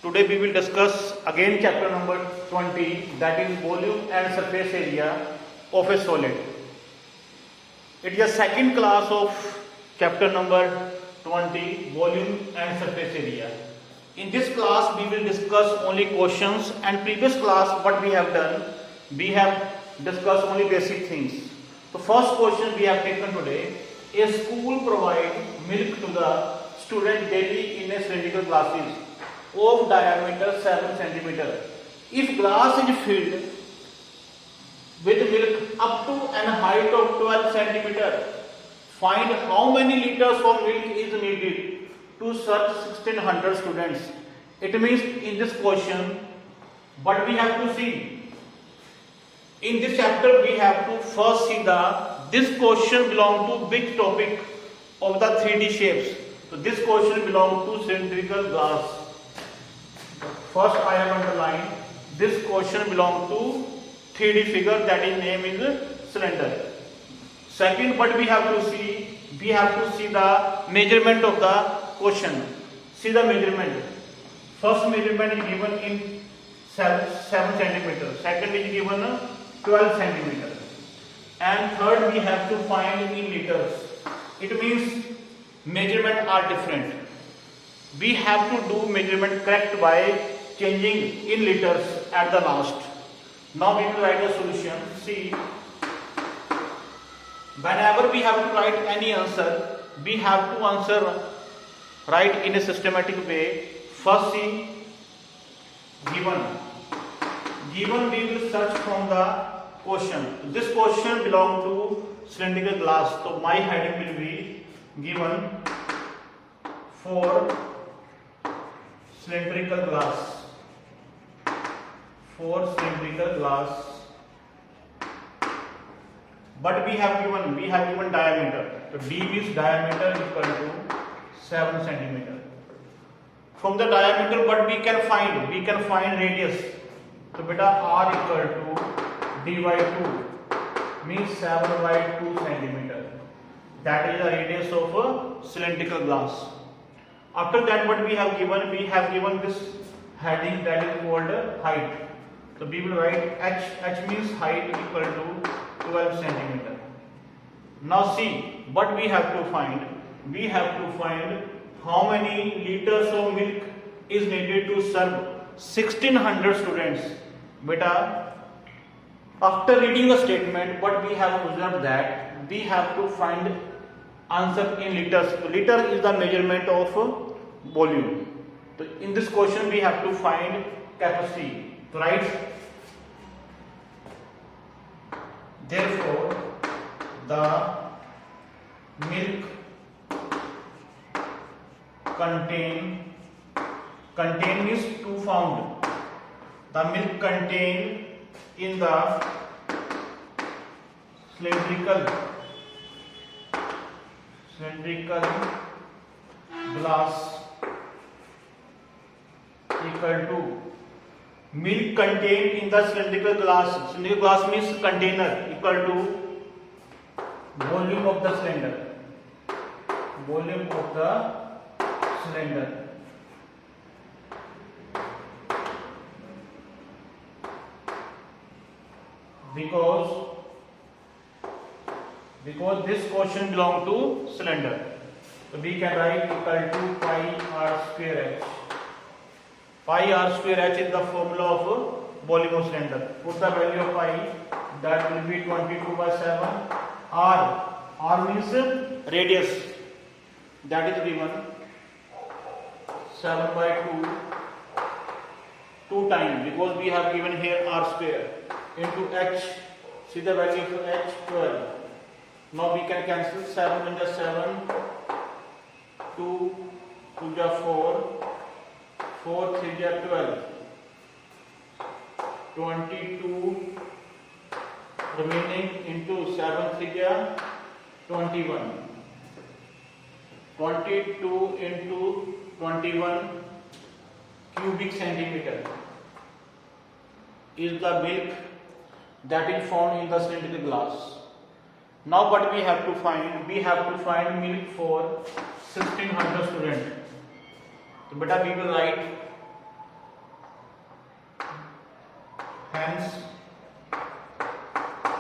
Today we will discuss again chapter number 20, that is volume and surface area of a solid. It is a second class of chapter number 20, volume and surface area. In this class we will discuss only questions, and previous class what we have done, we have discussed only basic things. The first question we have taken today: a school provide milk to the student daily in a cylindrical glasses of diameter 7 centimeter. If glass is filled with milk up to an height of 12 centimeter, find how many liters of milk is needed to serve 1600 students. It means in this question, what we have to see, in this chapter we have to first see this question belong to which topic of the 3D shapes. So this question belong to cylindrical glass. First I have underlined this question belong to 3D figure, that is name is cylinder. Second, what we have to see, we have to see the measurement of the question. See the measurement. First measurement is given in 7 centimeter. Second is given 12 centimeter. And third we have to find in liters. It means measurement are different. We have to do measurement correct by changing in liters at the last. Now we will write a solution. See, whenever we have to write any answer, we have to answer right in a systematic way. First see, given we will search from the question. This question belong to cylindrical glass, so my heading will be given for cylindrical glass. For cylindrical glass, but we have given diameter. So D means diameter equal to 7 centimeter. From the diameter, what we can find? We can find radius. So beta R equal to D by 2 means 7 by 2 centimeter. That is the radius of a cylindrical glass. After that, what we have given? We have given this heading, that is called height. So we will write H means height equal to 12 centimeter. Now see what we have to find. We have to find how many liters of milk is needed to serve 1600 students. Beta, after reading the statement, what we have observed that we have to find answer in liters. So liter is the measurement of volume. So in this question we have to find capacity. Right? Therefore, the milk contain means to found. The milk contained in the cylindrical glass equal to milk contained in the cylindrical glass. Cylindrical glass means container, equal to volume of the cylinder. Volume of the cylinder. Because this question belong to cylinder. So we can write equal to pi r square h. Pi r square h is the formula of volume of cylinder. Put the value of pi, that will be 22 by 7. R means radius, that is given 7 by 2 times, because we have given here r square, into h. See the value of h, 12. Now we can cancel 7 into 7, 2 to 4. 4 3 12, 22 remaining into 7 3 21, 22 into 21 cubic centimeter is the milk that is found in the cylindrical glass. Now what we have to find? We have to find milk for 1600 students. So beta we will write hence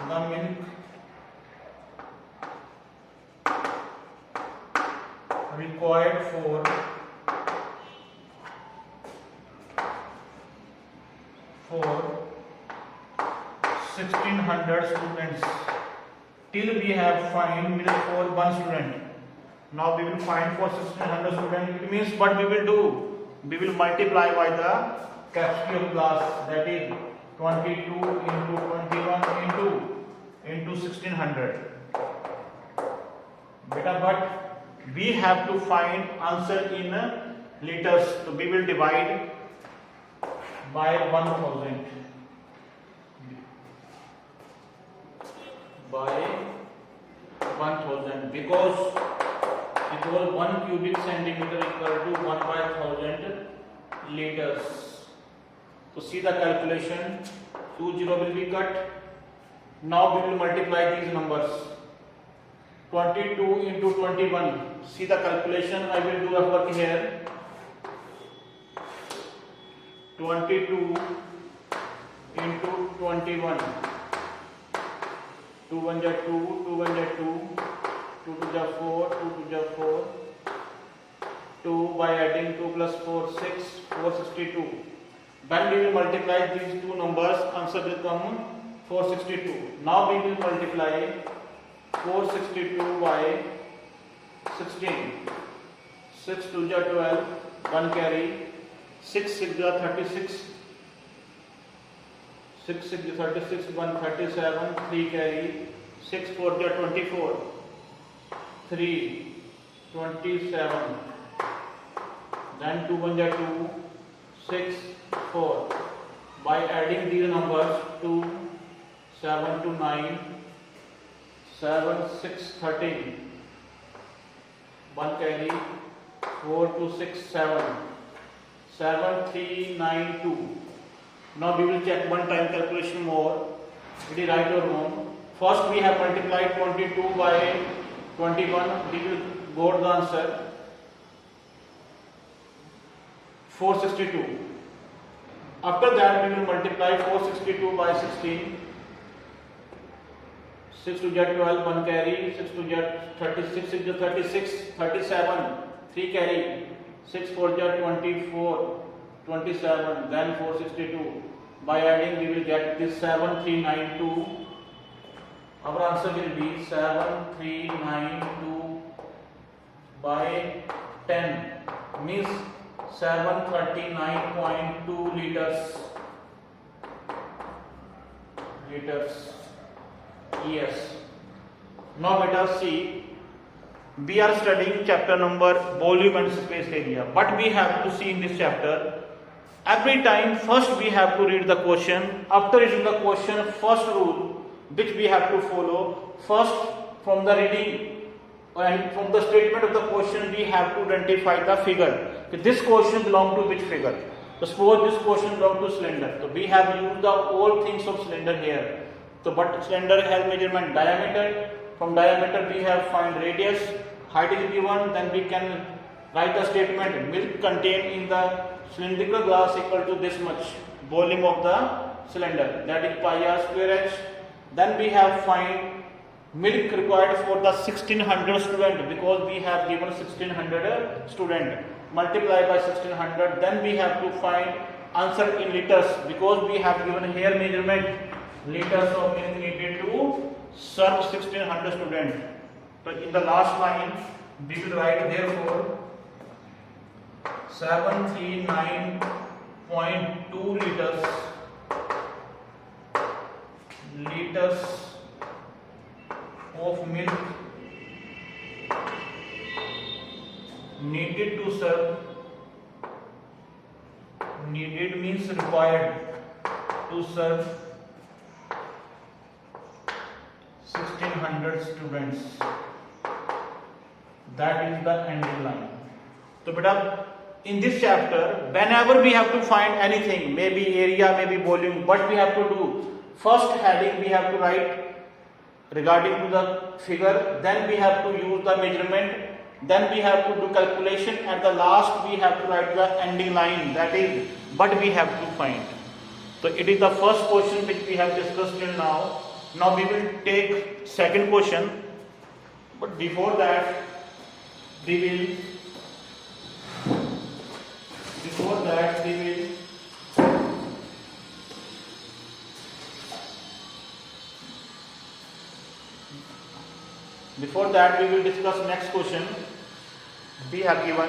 the milk required for 1600 students, till we have find milk for one student. Now we will find for 1600 students. It means what we will do? We will multiply by the capacity of class, that is 22 into 21 into 1600. Beta, but we have to find answer in liters, so we will divide by 1000. By 1000, because 1 cubic centimeter equal to 1/1000 liters. So see the calculation, 20 will be cut. Now we will multiply these numbers. 22 into 21. See the calculation. I will do a work here. 22 into 21. 2 1 ja 2, 2 1 ja 2, 2 2 ja 4, 2 2 ja 4, 2 by adding 2 plus 4, 6, 462. When we will multiply these two numbers, answer will come 462. Now we will multiply 462 by 16. 6 2 ja 12, 1 carry, 6 6 ja 36. 6 6 36, 1 37, 3 carry, 6 4 ja 24, 3 27, then 2 1 ja 2, 6 4. By adding these numbers, 2 7 to 9, 7 6 13, 1 carry, 4 to 6 7, 7 3 9 2. Now we will check one time calculation more. It is right or wrong. First we have multiplied 22 by 21. We will go to the answer 462. After that we will multiply 462 by 16. 6 2 ja 12, 1 carry, 6 2 ja 36, 6 ja 36, 37, 3 carry, 6 4 ja 24, 27, then 462. By adding we will get this 7392. Our answer will be 7392 by 10, means 739.2 liters. Yes. Now let us see. We are studying chapter number volume and space area. What we have to see in this chapter? Every time first we have to read the question. After reading the question, first rule which we have to follow, first from the reading and from the statement of the question we have to identify the figure. This question belongs to which figure? So suppose this question belongs to cylinder. So we have used the all things of cylinder here. So but cylinder has measurement diameter. From diameter we have find radius, height is given, then we can write a statement, milk contained in the cylindrical glass equal to this much, volume of the cylinder, that is pi r square h. Then we have find milk required for the 1600 student, because we have given 1600 student, multiply by 1600. Then we have to find answer in liters, because we have given here measurement, liters of milk needed to serve 1600 student. So in the last line we will write therefore 739.2 liters of milk needed to serve, needed means required, to serve 1600 students. That is the ending line. So beta, in this chapter, whenever we have to find anything, maybe area, maybe volume, what we have to do? First heading we have to write regarding to the figure, then we have to use the measurement, then we have to do calculation, at the last we have to write the ending line, that is what we have to find. So it is the first question which we have discussed till now. Now we will take second question, but before that we will discuss next question. We have given